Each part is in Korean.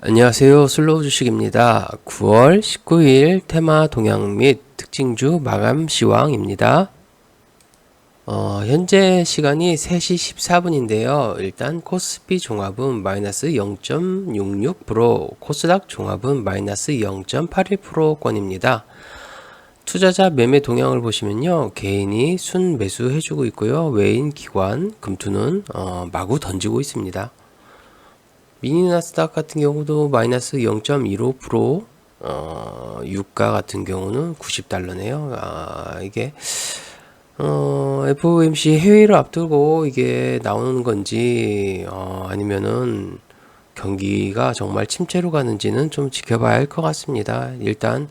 안녕하세요. 슬로우 주식입니다. 9월 19일 테마 동향 및 특징주 마감 시황입니다. 현재 시간이 3시 14분인데요. 일단 코스피 종합은 마이너스 0.66%, 코스닥 종합은 마이너스 0.81%권입니다. 투자자 매매 동향을 보시면요. 개인이 순 매수해주고 있고요. 외인 기관, 금투는 마구 던지고 있습니다. 미니 나스닥 같은 경우도 마이너스 0.15%, 유가 같은 경우는 90달러네요. 이게 FOMC 회의를 앞두고 이게 나오는 건지 아니면은 경기가 정말 침체로 가는지는 좀 지켜봐야 할 것 같습니다. 일단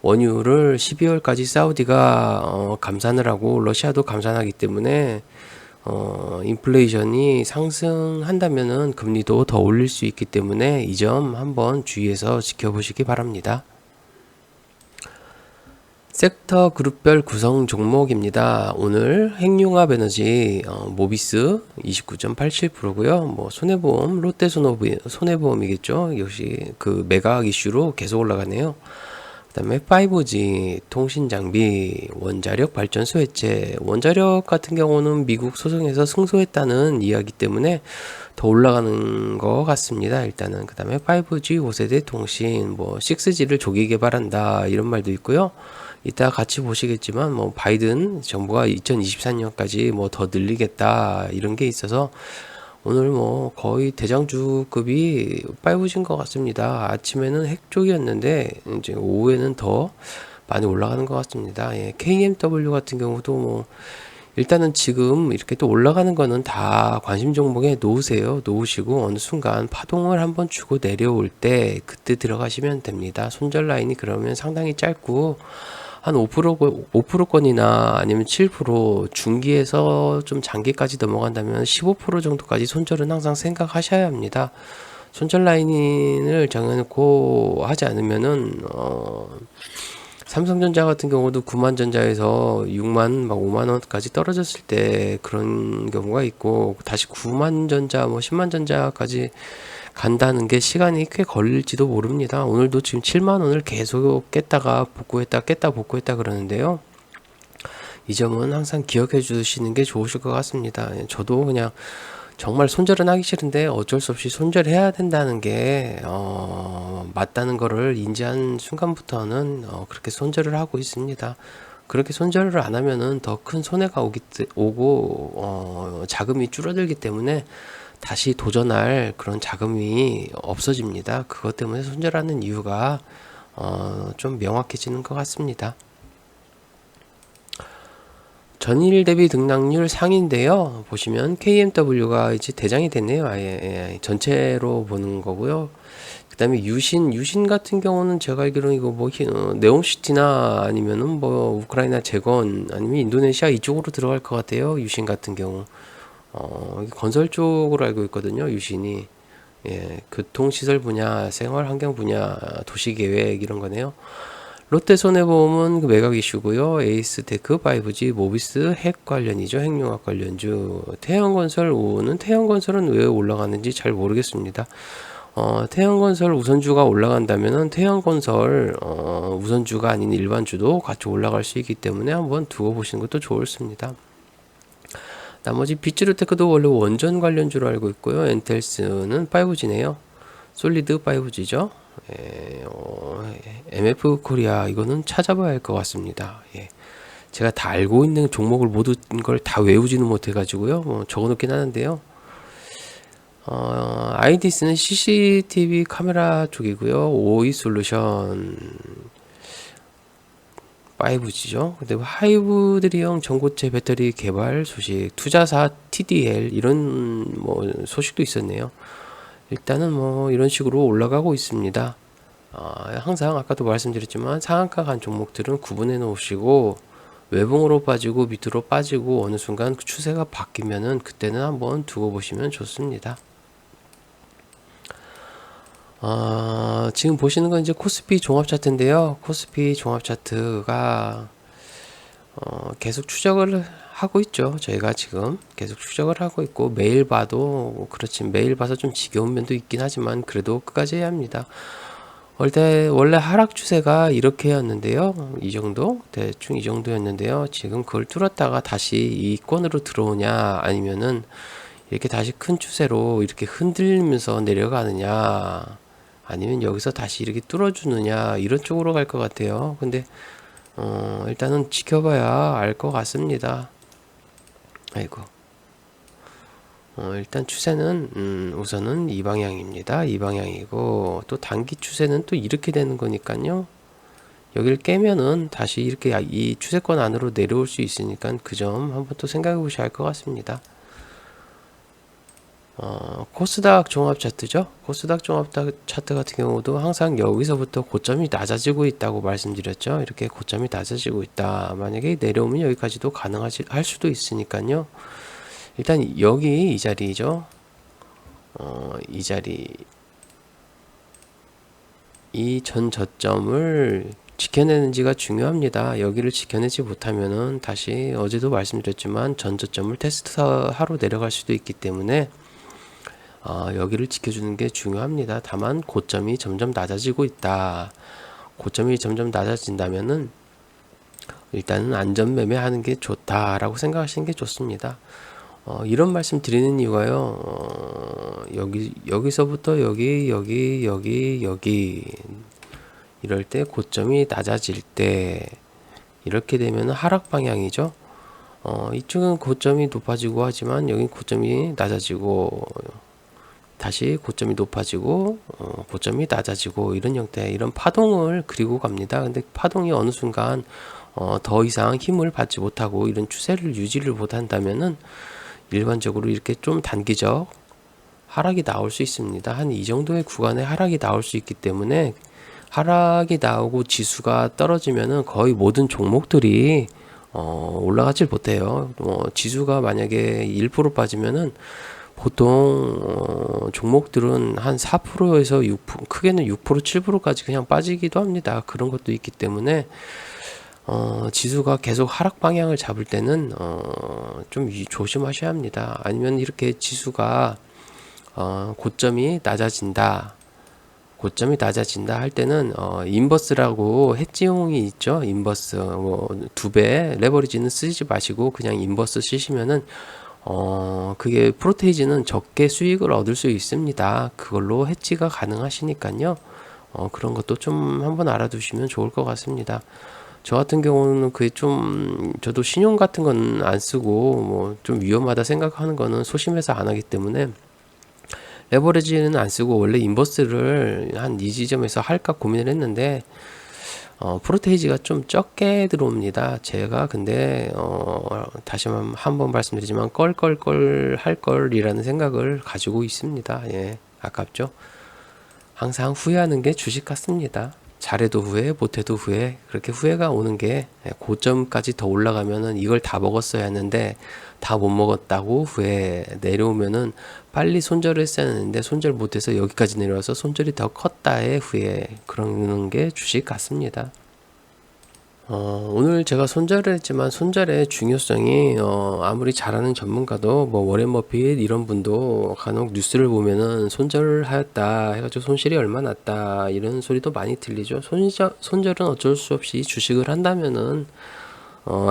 원유를 12월까지 사우디가 감산을 하고 러시아도 감산하기 때문에 인플레이션이 상승한다면은 금리도 더 올릴 수 있기 때문에 이 점 한번 주의해서 지켜보시기 바랍니다. 섹터 그룹별 구성 종목입니다. 오늘 핵융합 에너지 모비스 29.87%고요. 뭐 손해보험, 손해보험이겠죠. 역시 그 매각 이슈로 계속 올라가네요. 그다음에 5G 통신장비, 원자력 발전소 해체. 원자력 같은 경우는 미국 소송에서 승소했다는 이야기 때문에 더 올라가는 것 같습니다. 일단은 그다음에 5G 5세대 통신, 뭐 6G를 조기 개발한다 이런 말도 있고요. 이따 같이 보시겠지만 뭐 바이든 정부가 2024년까지 뭐 더 늘리겠다 이런 게 있어서 오늘 뭐 거의 대장주급이 5G인 것 같습니다. 아침에는 핵 쪽이었는데 이제 오후에는 더 많이 올라가는 것 같습니다. 예, KMW 같은 경우도 뭐 일단은 지금 이렇게 또 올라가는 거는 다 관심 종목에 놓으세요. 놓으시고 어느 순간 파동을 한번 주고 내려올 때 그때 들어가시면 됩니다. 손절 라인이 그러면 상당히 짧고 한 5%권이나 아니면 7% 중기에서 좀 장기까지 넘어간다면 15% 정도까지 손절은 항상 생각하셔야 합니다. 손절 라인을 정해놓고 하지 않으면은 삼성전자 같은 경우도 9만 전자에서 6만 막 5만 원까지 떨어졌을 때 그런 경우가 있고 다시 9만 전자 뭐 10만 전자까지 간다는 게 시간이 꽤 걸릴지도 모릅니다. 오늘도 지금 7만 원을 계속 깼다가 복구했다 깼다 복구했다 그러는데요. 이 점은 항상 기억해 주시는 게 좋으실 것 같습니다. 저도 그냥 정말 손절은 하기 싫은데 어쩔 수 없이 손절해야 된다는 게 맞다는 거를 인지한 순간부터는 그렇게 손절을 하고 있습니다. 그렇게 손절을 안 하면은 더 큰 손해가 오고 자금이 줄어들기 때문에 다시 도전할 그런 자금이 없어집니다. 그것 때문에 손절하는 이유가 좀 명확해지는 것 같습니다. 전일 대비 등락률 상인데요. 보시면 KMW가 이제 대장이 됐네요. 아예 전체로 보는 거고요. 그다음에 유신 같은 경우는 제가 알기로는 이거 뭐 네옴시티나 아니면은 뭐 우크라이나 재건 아니면 인도네시아 이쪽으로 들어갈 것 같아요. 유신 같은 경우 건설 쪽으로 알고 있거든요. 유신이 교통시설 분야, 생활환경 분야, 도시계획 이런 거네요. 롯데손해보험은 그 매각 이슈고요. 에이스테크, 5G, 모비스 핵 관련이죠. 핵융합 관련주. 태양건설은 왜 올라가는지 잘 모르겠습니다. 태양건설 우선주가 올라간다면은 태양건설 우선주가 아닌 일반주도 같이 올라갈 수 있기 때문에 한번 두고 보시는 것도 좋습니다. 나머지 비츠루테크도 원래 원전 관련주로 알고 있고요. 엔텔스는 5G네요. 솔리드 5G죠. MF 코리아 이거는 찾아봐야 할 것 같습니다. 제가 다 알고 있는 종목을 모든 걸 다 외우지는 못해가지고요. 적어놓긴 하는데요. 아이디스는 CCTV 카메라 쪽이고요. 오이 솔루션 5G죠. 근데 하이브드리형 전고체 배터리 개발 소식, 투자사 TDL 이런 뭐 소식도 있었네요. 일단은 뭐 이런 식으로 올라가고 있습니다. 항상 아까도 말씀드렸지만 상한가 간 종목들은 구분해 놓으시고 외봉으로 빠지고 밑으로 빠지고 어느 순간 그 추세가 바뀌면은 그때는 한번 두고 보시면 좋습니다. 지금 보시는 건 이제 코스피 종합 차트인데요. 코스피 종합 차트가 계속 추적을 하고 있죠. 저희가 지금 계속 추적을 하고 있고, 매일 봐도 그렇지, 매일 봐서 좀 지겨운 면도 있긴 하지만 그래도 끝까지 해야 합니다. 원래 하락 추세가 이렇게였는데요. 이 정도? 대충 이 정도였는데요. 지금 그걸 뚫었다가 다시 이권으로 들어오냐, 아니면은 이렇게 다시 큰 추세로 이렇게 흔들면서 내려가느냐, 아니면 여기서 다시 이렇게 뚫어주느냐, 이런 쪽으로 갈 것 같아요. 근데 일단은 지켜봐야 알 것 같습니다. 아이고. 일단 추세는 우선은 이 방향입니다. 이 방향이고, 또 단기 추세는 또 이렇게 되는 거니까요. 여기를 깨면은 다시 이렇게 이 추세권 안으로 내려올 수 있으니까 그 점 한번 또 생각해 보셔야 할 것 같습니다. 코스닥 종합 차트죠. 코스닥 종합 차트 같은 경우도 항상 여기서부터 고점이 낮아지고 있다고 말씀드렸죠. 이렇게 고점이 낮아지고 있다. 만약에 내려오면 여기까지도 할 수도 있으니까요. 일단 여기 이 자리죠. 이 자리, 이 전 저점을 지켜내는지가 중요합니다. 여기를 지켜내지 못하면은 다시 어제도 말씀드렸지만 전 저점을 테스트하러 내려갈 수도 있기 때문에 여기를 지켜주는 게 중요합니다. 다만 고점이 점점 낮아지고 있다. 고점이 점점 낮아진다면은 일단은 안전매매 하는 게 좋다라고 생각하시는 게 좋습니다. 이런 말씀 드리는 이유가요. 여기서부터 여기 이럴 때 고점이 낮아질 때 이렇게 되면 하락 방향이죠. 이쪽은 고점이 높아지고 하지만 여기 고점이 낮아지고 다시 고점이 높아지고 고점이 낮아지고 이런 형태, 이런 파동을 그리고 갑니다. 근데 파동이 어느 순간 더 이상 힘을 받지 못하고 이런 추세를 유지를 못한다면은 일반적으로 이렇게 좀 단기적 하락이 나올 수 있습니다. 한 이 정도의 구간에 하락이 나올 수 있기 때문에, 하락이 나오고 지수가 떨어지면은 거의 모든 종목들이 올라가질 못해요. 지수가 만약에 1% 빠지면은 보통 종목들은 한 4%에서 6%, 크게는 6%, 7%까지 그냥 빠지기도 합니다. 그런 것도 있기 때문에 지수가 계속 하락 방향을 잡을 때는 좀 조심하셔야 합니다. 아니면 이렇게 지수가 고점이 낮아진다 할 때는 인버스라고 헤지용이 있죠. 인버스 뭐 2배 레버리지는 쓰지 마시고 그냥 인버스 쓰시면은 그게 프로테이지는 적게 수익을 얻을 수 있습니다. 그걸로 헤지가 가능하시니까요. 그런 것도 좀 한번 알아두시면 좋을 것 같습니다. 저 같은 경우는 그게 좀, 저도 신용 같은 건 안 쓰고 뭐 좀 위험하다 생각하는 거는 소심해서 안 하기 때문에 레버리지는 안 쓰고 원래 인버스를 한 이 지점에서 할까 고민을 했는데 프로테이지가 좀 적게 들어옵니다. 제가 근데 다시 한번 말씀드리지만 껄껄껄 할 걸이라는 생각을 가지고 있습니다. 예, 아깝죠. 항상 후회하는 게 주식 같습니다. 잘해도 후회, 못해도 후회. 그렇게 후회가 오는 게 고점까지 더 올라가면은 이걸 다 먹었어야 했는데 다 못 먹었다고 후회. 내려오면은 빨리 손절을 했어야 했는데 손절 못해서 여기까지 내려와서 손절이 더 컸다의 후회. 그런 게 주식 같습니다. 오늘 제가 손절을 했지만 손절의 중요성이 아무리 잘하는 전문가도 뭐 워렌 버핏 이런 분도 간혹 뉴스를 보면은 손절을 하였다 해가지고 손실이 얼마 났다 이런 소리도 많이 들리죠. 손절은 어쩔 수 없이 주식을 한다면은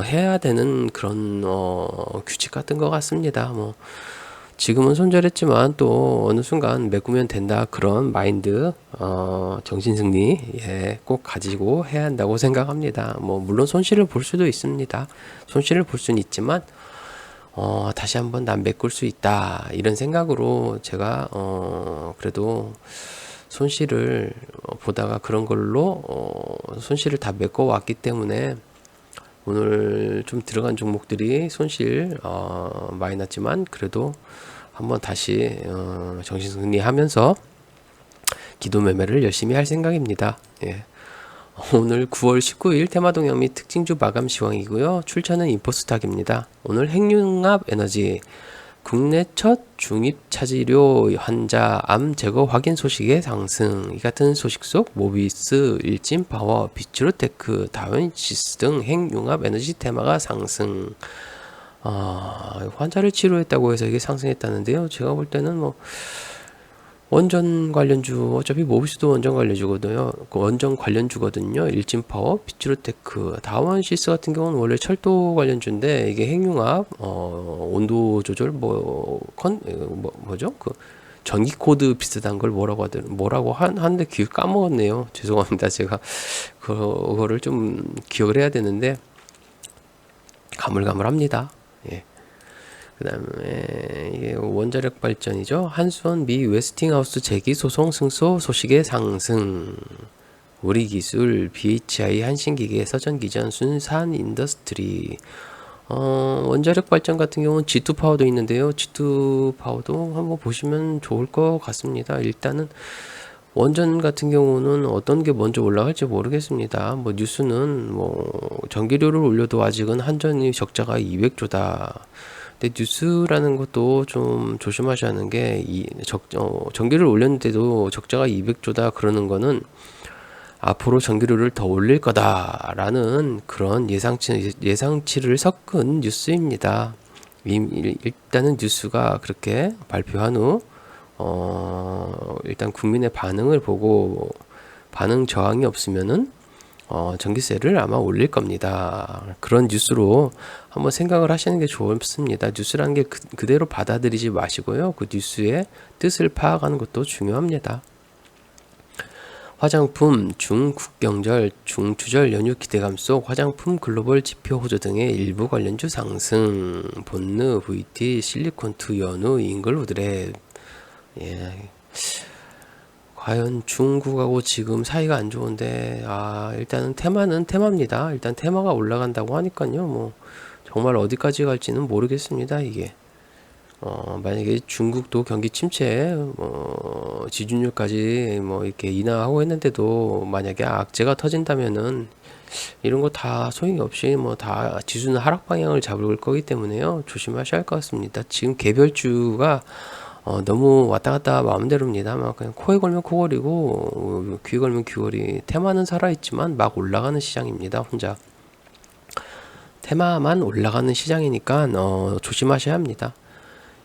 해야 되는 그런 규칙 같은 것 같습니다. 뭐 지금은 손절했지만 또 어느 순간 메꾸면 된다, 그런 마인드, 정신승리, 예, 꼭 가지고 해야 한다고 생각합니다. 뭐 물론 손실을 볼 수도 있습니다. 손실을 볼 수는 있지만 다시 한번 난 메꿀 수 있다 이런 생각으로 제가 그래도 손실을 보다가 그런 걸로 손실을 다 메꿔 왔기 때문에 오늘 좀 들어간 종목들이 손실 많이 났지만 그래도 한번 다시 정신승리하면서 기도 매매를 열심히 할 생각입니다. 예. 오늘 9월 19일 테마동향 및 특징주 마감 시황이고요. 출처는 인포스탁입니다. 오늘 핵융합 에너지 국내 첫 중입 차지료 환자 암 제거 확인 소식의 상승. 이 같은 소식 속 모비스, 일진파워, 비츠로테크, 다윈시스 등 핵융합 에너지 테마가 상승. 환자를 치료했다고 해서 이게 상승했다는데요. 제가 볼 때는 뭐 원전 관련주, 어차피 모비스도 원전 관련주거든요. 원전 관련주거든요. 일진파워, 비츠로테크, 다원시스 같은 경우는 원래 철도 관련주인데 이게 핵융합, 온도 조절, 뭐죠? 그 전기 코드 비슷한 걸 뭐라고 하는데 기억 까먹었네요. 죄송합니다. 제가 그거를 좀 기억을 해야 되는데 가물가물합니다. 예. 그 다음에 이게 원자력 발전이죠. 한수원 미 웨스팅하우스 재기 소송 승소 소식의 상승. 우리 기술 BHI 한신기계 서전기전 순산 인더스트리. 원자력 발전 같은 경우는 G2 파워도 있는데요. G2 파워도 한번 보시면 좋을 것 같습니다. 일단은 원전 같은 경우는 어떤 게 먼저 올라갈지 모르겠습니다. 뭐 뉴스는 뭐 전기료를 올려도 아직은 한전이 적자가 200조다. 근데 뉴스라는 것도 좀 조심하셔야 하는 게 전기를 올렸는데도 적자가 200조다 그러는 앞으로 전기료를 더 올릴 거다라는 그런 예상치를 섞은 뉴스입니다. 일단은 뉴스가 그렇게 발표한 후 일단 국민의 반응을 보고 반응 저항이 없으면은 전기세를 아마 올릴 겁니다. 그런 뉴스로 한번 생각을 하시는 게 좋습니다. 뉴스라는 게 그대로 받아들이지 마시고요. 그 뉴스의 뜻을 파악하는 것도 중요합니다. 화장품, 중국경절, 중추절 연휴 기대감 속 화장품 글로벌 지표 호조 등의 일부 관련주 상승. 본느, VT, 실리콘투, 연우, 잉글우드랩. 예. 과연 중국하고 지금 사이가 안 좋은데 일단은 테마는 테마입니다. 일단 테마가 올라간다고 하니까요. 뭐 정말 어디까지 갈지는 모르겠습니다. 이게 만약에 중국도 경기 침체 지준율까지 뭐 이렇게 인하하고 했는데도 만약에 악재가 터진다면은 이런 거 다 소용이 없이 뭐 다 지수는 하락 방향을 잡을 거기 때문에요. 조심하셔야 할 것 같습니다. 지금 개별주가 너무 왔다 갔다 마음대로입니다. 막 그냥 코에 걸면 코걸이고 귀에 걸면 귀걸이. 테마는 살아있지만 막 올라가는 시장입니다. 혼자 테마만 올라가는 시장이니까 조심하셔야 합니다.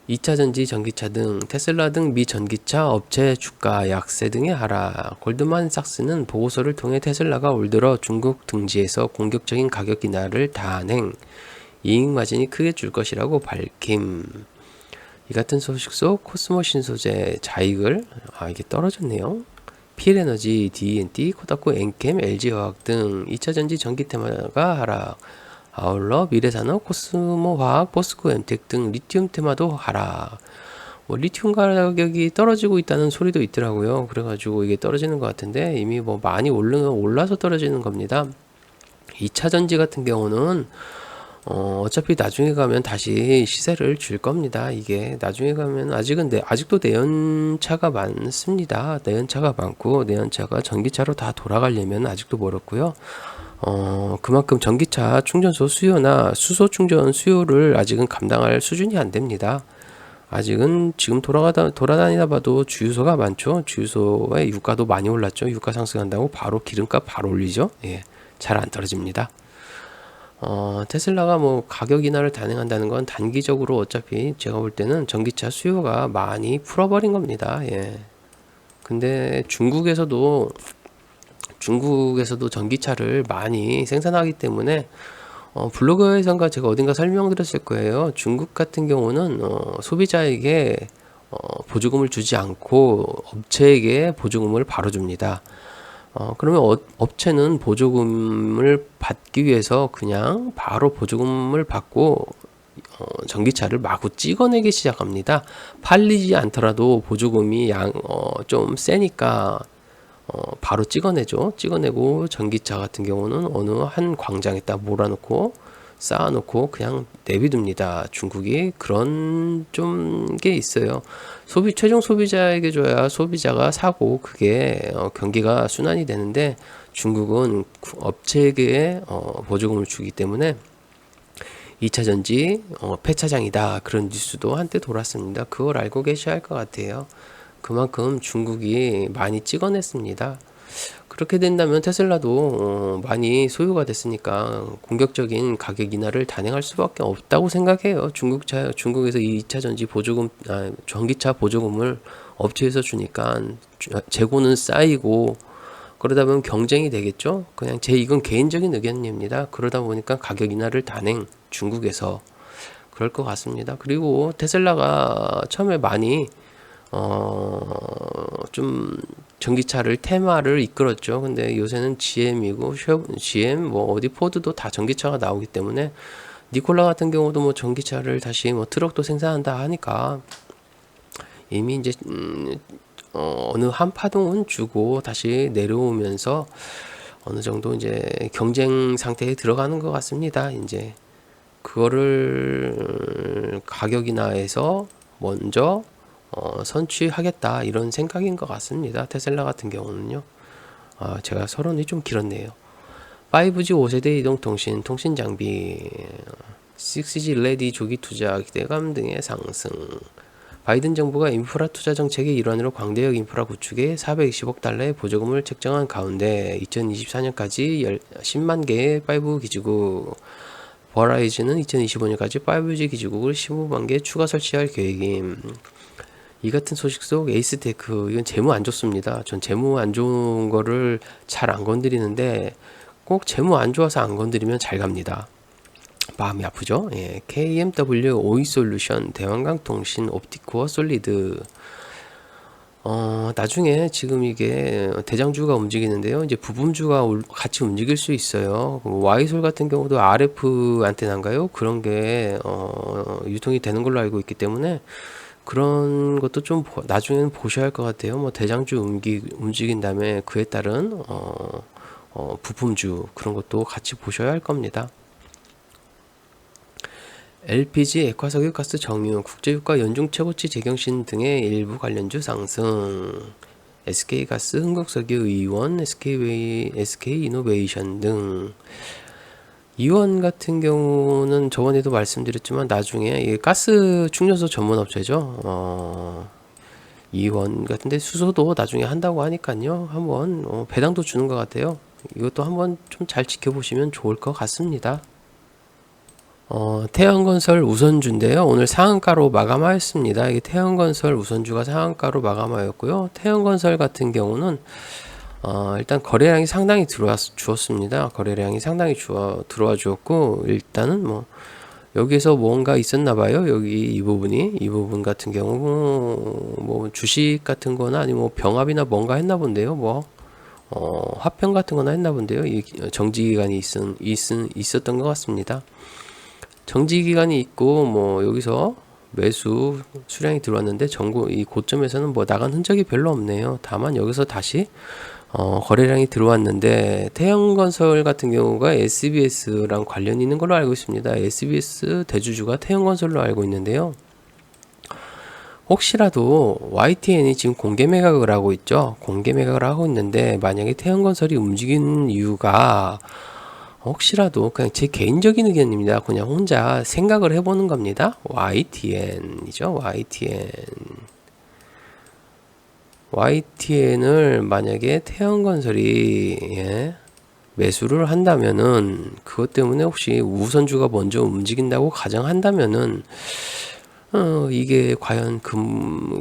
2차전지, 전기차 등 테슬라 등 미 전기차 업체 주가 약세 등의 하락. 골드만삭스는 보고서를 통해 테슬라가 올 들어 중국 등지에서 공격적인 가격 인하를 단행, 이익 마진이 크게 줄 것이라고 밝힘. 이 같은 소식 속 코스모 신소재 자익을 이게 떨어졌네요. 필에너지, D&T, 코다쿠, 엔캠, LG화학 등 2차전지 전기 테마가 하락. 아울러 미래산업, 코스모화학, 포스코, 엠텍 등 리튬 테마도 하락. 리튬 가격이 떨어지고 있다는 소리도 있더라고요. 그래가지고 이게 떨어지는 것 같은데 이미 뭐 많이 올라서 떨어지는 겁니다. 2차전지 같은 경우는 어차피 나중에 가면 다시 시세를 줄 겁니다. 이게 나중에 가면 아직도 내연차가 많습니다. 내연차가 많고 내연차가 전기차로 다 돌아가려면 아직도 멀었고요. 그만큼 전기차 충전소 수요나 수소 충전 수요를 아직은 감당할 수준이 안 됩니다. 아직은 지금 돌아다니다 봐도 주유소가 많죠. 주유소의 유가도 많이 올랐죠. 유가 상승한다고 바로 기름값 바로 올리죠. 예, 잘 안 떨어집니다. 테슬라가 뭐 가격 인하를 단행한다는 건 단기적으로 어차피 제가 볼 때는 전기차 수요가 많이 풀어버린 겁니다. 예. 근데 중국에서도 전기차를 많이 생산하기 때문에 블로그에선가 제가 어딘가 설명드렸을 거예요. 중국 같은 경우는 소비자에게 보조금을 주지 않고 업체에게 보조금을 바로 줍니다. 그러면 업체는 보조금을 받기 위해서 그냥 바로 보조금을 받고 전기차를 마구 찍어내기 시작합니다. 팔리지 않더라도 보조금이 좀 세니까 바로 찍어내죠. 찍어내고 전기차 같은 경우는 어느 한 광장에다 몰아놓고 쌓아놓고 그냥 내비둡니다. 중국이 그런 좀 게 있어요. 최종 소비자에게 줘야 소비자가 사고 그게 경기가 순환이 되는데 중국은 업체에게 보조금을 주기 때문에 2차전지 폐차장이다 그런 뉴스도 한때 돌았습니다. 그걸 알고 계셔야 할 것 같아요. 그만큼 중국이 많이 찍어냈습니다. 그렇게 된다면 테슬라도 많이 소유가 됐으니까 공격적인 가격 인하를 단행할 수밖에 없다고 생각해요. 중국에서 이 2차 전지 보조금, 전기차 보조금을 업체에서 주니까 재고는 쌓이고 그러다 보면 경쟁이 되겠죠. 그냥 이건 개인적인 의견입니다. 그러다 보니까 가격 인하를 단행 중국에서 그럴 것 같습니다. 그리고 테슬라가 처음에 많이 좀 전기차를 테마를 이끌었죠. 근데 요새는 GM이고 GM 뭐 어디 포드도 다 전기차가 나오기 때문에 니콜라 같은 경우도 뭐 전기차를 다시 뭐 트럭도 생산한다 하니까 이미 이제 어느 한 파동은 주고 다시 내려오면서 어느 정도 이제 경쟁 상태에 들어가는 것 같습니다. 이제 그거를 가격 인하해서 먼저 선취하겠다 이런 생각인 것 같습니다. 테슬라 같은 경우는요. 제가 서론이 좀 길었네요. 5G 5세대 이동통신, 통신장비, 6G 레디 조기 투자, 기대감 등의 상승. 바이든 정부가 인프라 투자 정책의 일환으로 광대역 인프라 구축에 420억 달러의 보조금을 책정한 가운데 2024년까지 10만 개의 5 기지국, 버라이즌은 2025년까지 5G 기지국을 15만 개 추가 설치할 계획임. 이 같은 소식 속 에이스테크, 이건 재무 안 좋습니다. 전 재무 안 좋은 거를 잘 안 건드리는데 꼭 재무 안 좋아서 안 건드리면 잘 갑니다. 마음이 아프죠? 예, KMW 오이솔루션, 대왕강통신, 옵티코어 솔리드. 나중에 지금 이게 대장주가 움직이는데요. 이제 부품주가 같이 움직일 수 있어요. 와이솔 같은 경우도 RF 안테나인가요? 그런 게 유통이 되는 걸로 알고 있기 때문에 그런 것도 좀 나중에는 보셔야 할 것 같아요. 뭐 대장주 움직인 다음에 그에 따른 부품주 그런 것도 같이 보셔야 할 겁니다. LPG, 액화석유가스 정유, 국제유가 연중 최고치 재경신 등의 일부 관련주 상승. SK가스, 흥국석유, 이원, SK이노베이션 등. 이원 같은 경우는 저번에도 말씀드렸지만 나중에 가스 충전소 전문 업체죠. 이원 같은데 수소도 나중에 한다고 하니까요. 한번 배당도 주는 것 같아요. 이것도 한번 좀 잘 지켜보시면 좋을 것 같습니다. 태양건설 우선주인데요. 오늘 상한가로 마감하였습니다. 이게 태양건설 우선주가 상한가로 마감하였고요. 태양건설 같은 경우는 일단 거래량이 상당히 주었습니다. 거래량이 상당히 들어와 주었고 일단은 뭐 여기에서 뭔가 있었나 봐요. 여기 이 부분 같은 경우 뭐 주식 같은 거나 아니면 뭐 병합이나 뭔가 했나 본데요. 뭐 화평 같은 거나 했나 본데요. 이 정지 기간이 있었던 것 같습니다. 정지 기간이 있고 뭐 여기서 매수 수량이 들어왔는데 이 고점에서는 뭐 나간 흔적이 별로 없네요. 다만 여기서 다시 거래량이 들어왔는데 태양건설 같은 경우가 SBS랑 관련이 있는 걸로 알고 있습니다. SBS 대주주가 태양건설로 알고 있는데요. 혹시라도 YTN이 지금 공개 매각을 하고 있죠. 공개 매각을 하고 있는데 만약에 태양건설이 움직이는 이유가 혹시라도 그냥 제 개인적인 의견입니다. 그냥 혼자 생각을 해보는 겁니다. YTN이죠. YTN을 만약에 태양건설이 매수를 한다면은 그것 때문에 혹시 우선주가 먼저 움직인다고 가정한다면은 이게 과연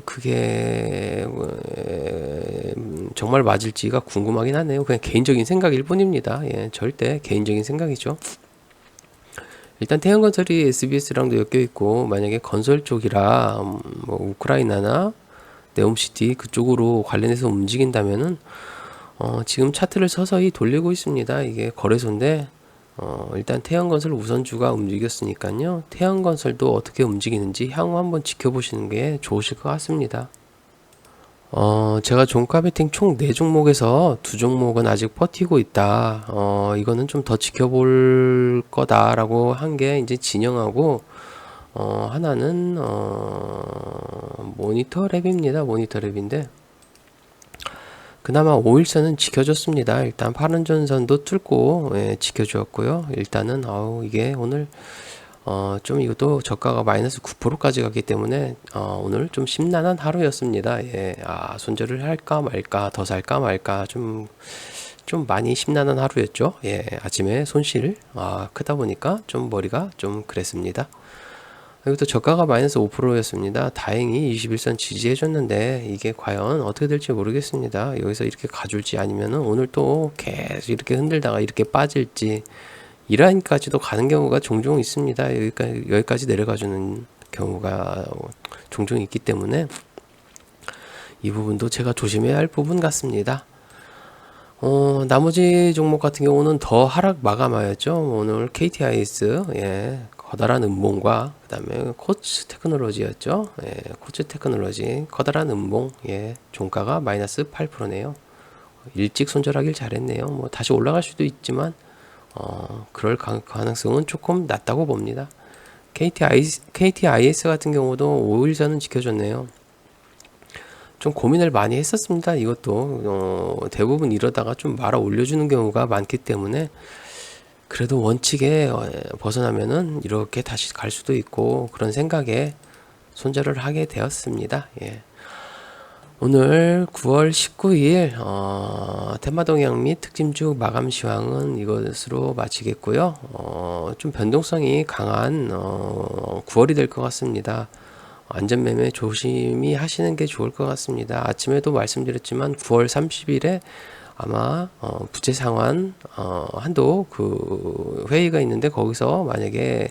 그게 정말 맞을지가 궁금하긴 하네요. 그냥 개인적인 생각일 뿐입니다. 절대 개인적인 생각이죠. 일단 태양건설이 SBS랑도 엮여 있고 만약에 건설 쪽이라 뭐 우크라이나나 네옴시티 그쪽으로 관련해서 움직인다면은 지금 차트를 서서히 돌리고 있습니다. 이게 거래소인데 일단 태양건설 우선주가 움직였으니까요. 태양건설도 어떻게 움직이는지 향후 한번 지켜보시는 게 좋으실 것 같습니다. 제가 종가 베팅 총 4종목에서 2종목은 아직 버티고 있다. 이거는 좀 더 지켜볼 거다라고 한 게 이제 진영하고 하나는 모니터랩입니다. 모니터랩인데 그나마 5일선은 지켜줬습니다. 일단 파란 전선도 뚫고 지켜주었고요. 일단은 이게 오늘 좀 이것도 저가가 마이너스 9%까지 갔기 때문에 오늘 좀 심란한 하루였습니다. 손절을 할까 말까 더 살까 말까 좀 좀 많이 심란한 하루였죠. 예, 아침에 손실 크다 보니까 좀 머리가 좀 그랬습니다. 여기 또 저가가 마이너스 5%였습니다. 다행히 21선 지지해줬는데 이게 과연 어떻게 될지 모르겠습니다. 여기서 이렇게 가줄지 아니면은 오늘 또 계속 이렇게 흔들다가 이렇게 빠질지 이 라인까지도 가는 경우가 종종 있습니다. 여기까지 내려가주는 경우가 종종 있기 때문에 이 부분도 제가 조심해야 할 부분 같습니다. 나머지 종목 같은 경우는 더 하락 마감하였죠. 오늘 KTIS, 예, 커다란 음봉과 그 다음에 코츠 테크놀로지였죠. 예, 코츠 테크놀로지, 커다란 음봉, 예, 종가가 마이너스 8%네요. 일찍 손절하길 잘했네요. 뭐 다시 올라갈 수도 있지만, 그럴 가능성은 조금 낮다고 봅니다. KTIS 같은 경우도 5일선은 지켜줬네요. 좀 고민을 많이 했었습니다. 이것도 대부분 이러다가 좀 말아 올려주는 경우가 많기 때문에 그래도 원칙에 벗어나면은 이렇게 다시 갈 수도 있고 그런 생각에 손절을 하게 되었습니다. 예. 오늘 9월 19일 테마동향 및 특징주 마감 시황은 이것으로 마치겠고요. 좀 변동성이 강한 9월이 될 것 같습니다. 안전매매 조심히 하시는 게 좋을 것 같습니다. 아침에도 말씀드렸지만 9월 30일에 아마 부채 상환 한도 그 회의가 있는데 거기서 만약에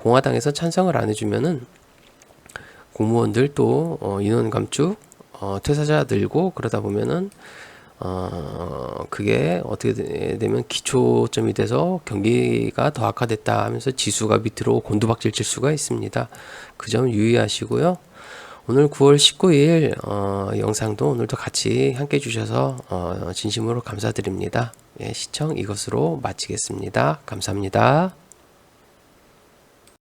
공화당에서 찬성을 안 해주면은 공무원들 또 인원 감축 퇴사자 늘고 그러다 보면은 그게 어떻게 되면 기초점이 돼서 경기가 더 악화됐다 하면서 지수가 밑으로 곤두박질 칠 수가 있습니다. 그 점 유의하시고요. 오늘 9월 19일 영상도 오늘도 같이 함께 해주셔서 진심으로 감사드립니다. 예, 시청 이것으로 마치겠습니다. 감사합니다.